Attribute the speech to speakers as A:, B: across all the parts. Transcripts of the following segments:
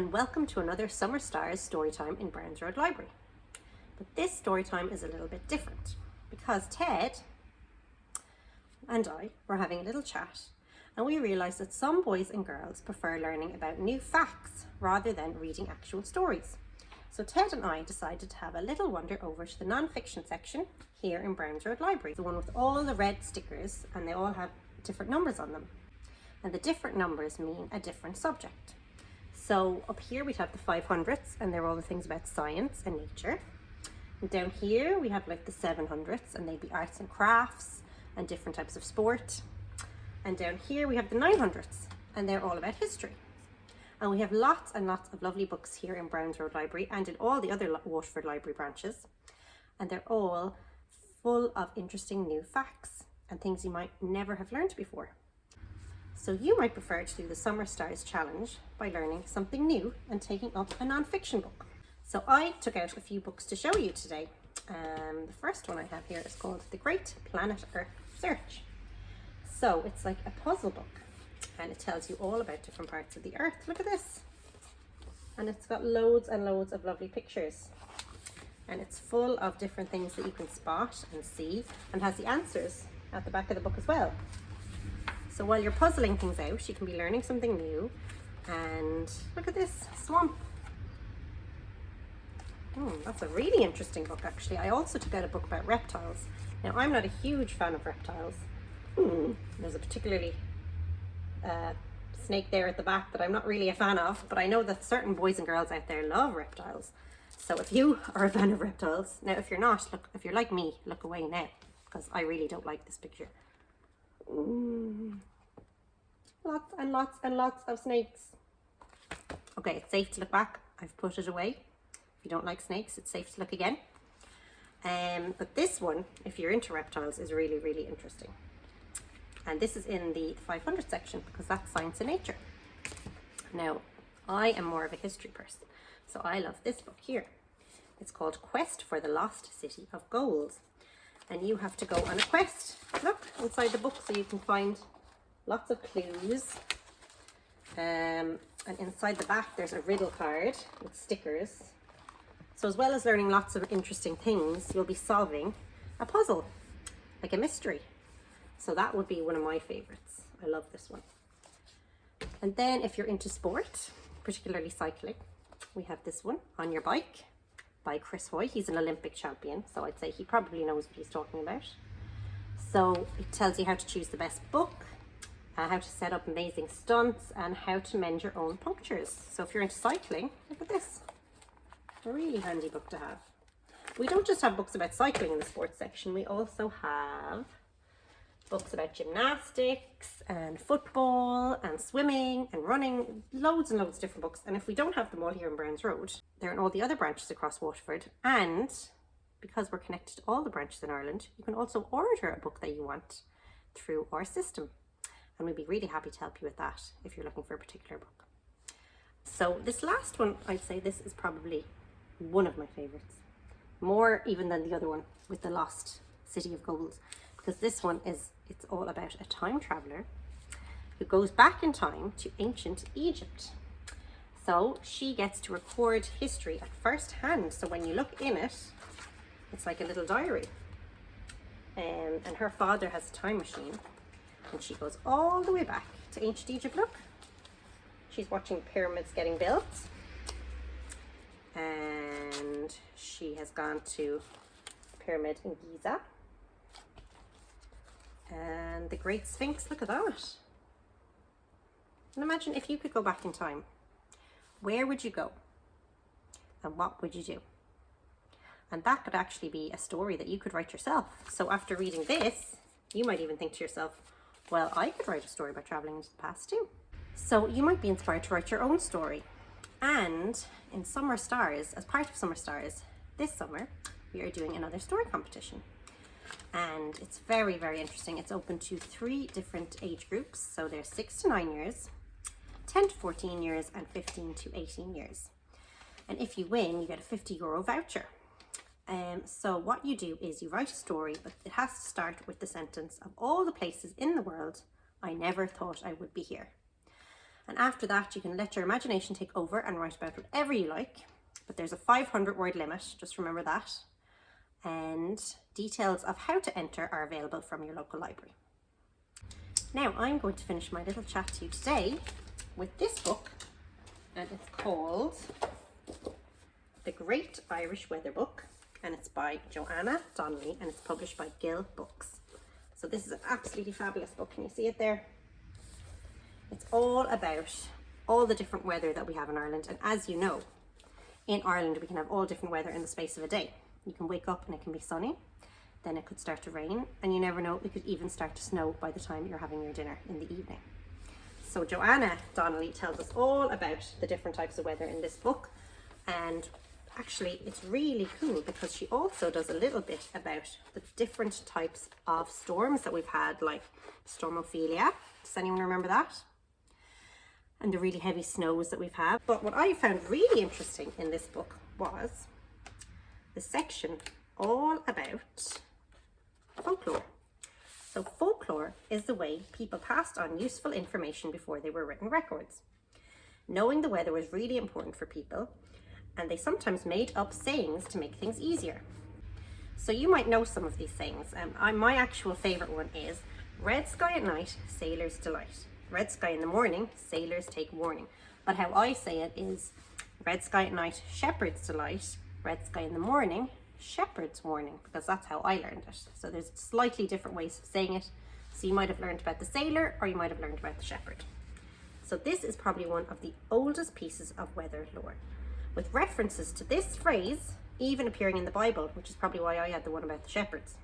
A: and welcome to another Summer Stars Storytime in Browns Road Library. But this storytime is a little bit different because Ted and I were having a little chat and we realised that some boys and girls prefer learning about new facts rather than reading actual stories. So Ted and I decided to have a little wander over to the non-fiction section here in Browns Road Library, the one with all the red stickers, and they all have different numbers on them. And the different numbers mean a different subject. So up here we have the 500s, and they're all the things about science and nature. And down here we have like the 700s, and they'd be arts and crafts and different types of sport. And down here we have the 900s, and they're all about history. And we have lots and lots of lovely books here in Browns Road Library and in all the other Waterford Library branches. And they're all full of interesting new facts and things you might never have learned before. So you might prefer to do the Summer Stars Challenge by learning something new and taking up a non-fiction book. So I took out a few books to show you today. The first one I have here is called The Great Planet Earth Search. So it's like a puzzle book and it tells you all about different parts of the earth. Look at this. And it's got loads and loads of lovely pictures. And it's full of different things that you can spot and see, and has the answers at the back of the book as well. So while you're puzzling things out, you can be learning something new. And look at this swamp. That's a really interesting book, actually. I also took out a book about reptiles. Now, I'm not a huge fan of reptiles. There's a particularly snake there at the back that I'm not really a fan of, but I know that certain boys and girls out there love reptiles. So if you are a fan of reptiles, now if you're not, look, if you're like me, look away now, because I really don't like this picture. Lots and lots and lots of snakes. Okay, it's safe to look back. I've put it away. If you don't like snakes, it's safe to look again. But this one, if you're into reptiles, is really, really interesting. And this is in the 500 section because that's science and nature. Now, I am more of a history person, so I love this book here. It's called Quest for the Lost City of Gold. And you have to go on a quest. Look inside the book so you can find lots of clues. And inside the back there's a riddle card with stickers. So as well as learning lots of interesting things, you'll be solving a puzzle, like a mystery. So that would be one of my favorites. I love this one. And then if you're into sport, particularly cycling, we have this one, On Your Bike, by Chris Hoy. He's an Olympic champion, so I'd say he probably knows what he's talking about. So it tells you how to choose the best book, how to set up amazing stunts, and how to mend your own punctures. So if you're into cycling, look at this. A really handy book to have. We don't just have books about cycling in the sports section, we also have books about gymnastics and football and swimming and running, loads and loads of different books. And if we don't have them all here in Browns Road, they're in all the other branches across Waterford. And because we're connected to all the branches in Ireland, you can also order a book that you want through our system. And we'd be really happy to help you with that if you're looking for a particular book. So this last one, I'd say this is probably one of my favorites. More even than the other one with the Lost City of Gold. Because this one it's all about a time traveler who goes back in time to ancient Egypt. So she gets to record history at first hand. So when you look in it, it's like a little diary. And her father has a time machine and she goes all the way back to ancient Egypt. Look, she's watching pyramids getting built. And she has gone to the pyramid in Giza. And the Great Sphinx, look at that. And imagine if you could go back in time, where would you go? And what would you do? And that could actually be a story that you could write yourself. So after reading this, you might even think to yourself, well, I could write a story about traveling into the past too. So you might be inspired to write your own story. And in Summer Stars, as part of Summer Stars, this summer, we are doing another story competition. And it's very, very interesting. It's open to 3 different age groups. So there's 6 to 9 years, 10 to 14 years, and 15 to 18 years. And if you win, you get a €50 voucher. So what you do is you write a story, but it has to start with the sentence, of all the places in the world, I never thought I would be here. And after that, you can let your imagination take over and write about whatever you like. But there's a 500-word limit, just remember that. And details of how to enter are available from your local library. Now I'm going to finish my little chat to you today with this book, and it's called The Great Irish Weather Book, and it's by Joanna Donnelly, and it's published by Gill Books. So this is an absolutely fabulous book. Can you see it there? It's all about all the different weather that we have in Ireland, and as you know, in Ireland we can have all different weather in the space of a day. You can wake up and it can be sunny, then it could start to rain, and you never know, it could even start to snow by the time you're having your dinner in the evening. So Joanna Donnelly tells us all about the different types of weather in this book, and actually it's really cool because she also does a little bit about the different types of storms that we've had, like Storm Ophelia. Does anyone remember that? And the really heavy snows that we've had. But what I found really interesting in this book was the section all about folklore. So folklore is the way people passed on useful information before they were written records. Knowing the weather was really important for people, and they sometimes made up sayings to make things easier. So you might know some of these sayings. My actual favourite one is, red sky at night, sailors' delight. Red sky in the morning, sailors take warning. But how I say it is, red sky at night, shepherd's delight. Red sky in the morning, shepherd's warning, because that's how I learned it. So there's slightly different ways of saying it. So you might have learned about the sailor, or you might have learned about the shepherd. So this is probably one of the oldest pieces of weather lore, with references to this phrase even appearing in the Bible, which is probably why I had the one about the shepherds.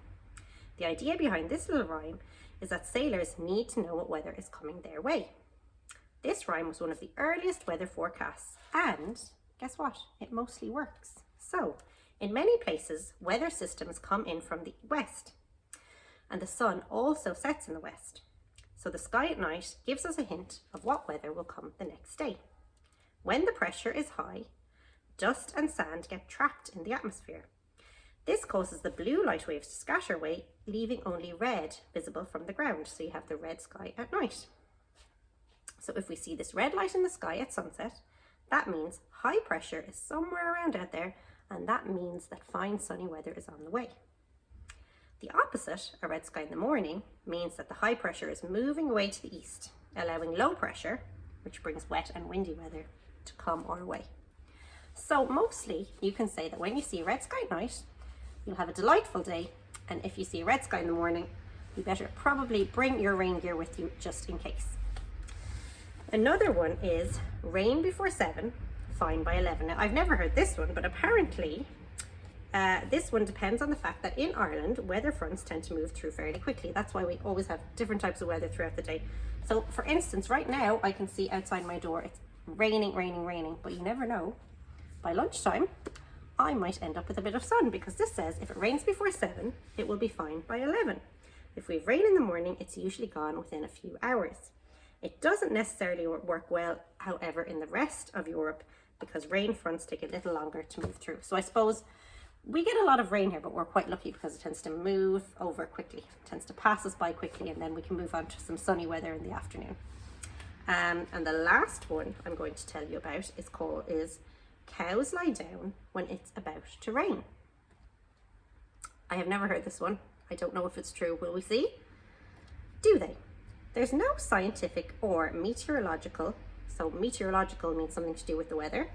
A: The idea behind this little rhyme is that sailors need to know what weather is coming their way. This rhyme was one of the earliest weather forecasts, and guess what? It mostly works. So, in many places, weather systems come in from the west, and the sun also sets in the west. So the sky at night gives us a hint of what weather will come the next day. When the pressure is high, dust and sand get trapped in the atmosphere. This causes the blue light waves to scatter away, leaving only red visible from the ground. So you have the red sky at night. So if we see this red light in the sky at sunset, that means high pressure is somewhere around out there, and that means that fine sunny weather is on the way. The opposite, a red sky in the morning, means that the high pressure is moving away to the east, allowing low pressure, which brings wet and windy weather, to come our way. So mostly you can say that when you see a red sky at night, you'll have a delightful day, and if you see a red sky in the morning, you better probably bring your rain gear with you just in case. Another one is rain before 7, fine by 11. Now I've never heard this one, but apparently this one depends on the fact that in Ireland, weather fronts tend to move through fairly quickly. That's why we always have different types of weather throughout the day. So for instance, right now I can see outside my door, it's raining, but you never know. By lunchtime, I might end up with a bit of sun, because this says if it rains before 7, it will be fine by 11. If we have rain in the morning, it's usually gone within a few hours. It doesn't necessarily work well, however, in the rest of Europe, because rain fronts take a little longer to move through. So I suppose we get a lot of rain here, but we're quite lucky because it tends to move over quickly. It tends to pass us by quickly, and then we can move on to some sunny weather in the afternoon. And the last one I'm going to tell you about is cows lie down when it's about to rain. I have never heard this one. I don't know if it's true. Will we see? Do they? There's no scientific or meteorological, so meteorological means something to do with the weather,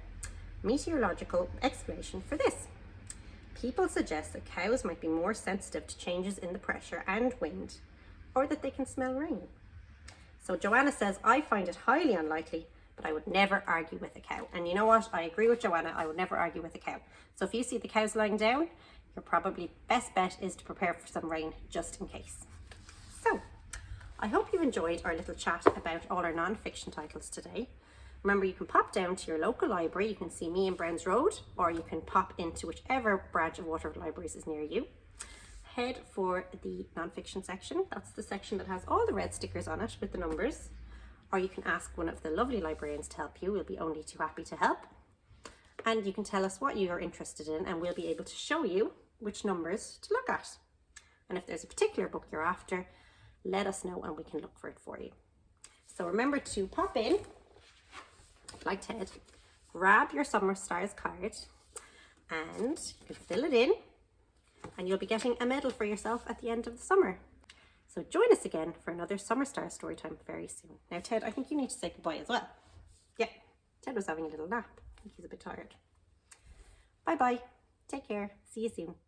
A: meteorological explanation for this. People suggest that cows might be more sensitive to changes in the pressure and wind, or that they can smell rain. So Joanna says, I find it highly unlikely, but I would never argue with a cow. And you know what? I agree with Joanna. I would never argue with a cow. So if you see the cows lying down, your probably best bet is to prepare for some rain just in case. So I hope you enjoyed our little chat about all our non-fiction titles today. Remember, you can pop down to your local library. You can see me in Browns Road, or you can pop into whichever branch of Waterford Libraries is near you. Head for the non-fiction section. That's the section that has all the red stickers on it with the numbers. Or you can ask one of the lovely librarians to help you. We'll be only too happy to help. And you can tell us what you are interested in, and we'll be able to show you which numbers to look at. And if there's a particular book you're after, let us know and we can look for it for you. So remember to pop in like Ted, grab your Summer Stars card and you can fill it in and you'll be getting a medal for yourself at the end of the summer. So join us again for another Summer Stars story time very soon. Now Ted, I think you need to say goodbye as well. Yeah, Ted was having a little nap. I think he's a bit tired. Bye bye. Take care. See you soon.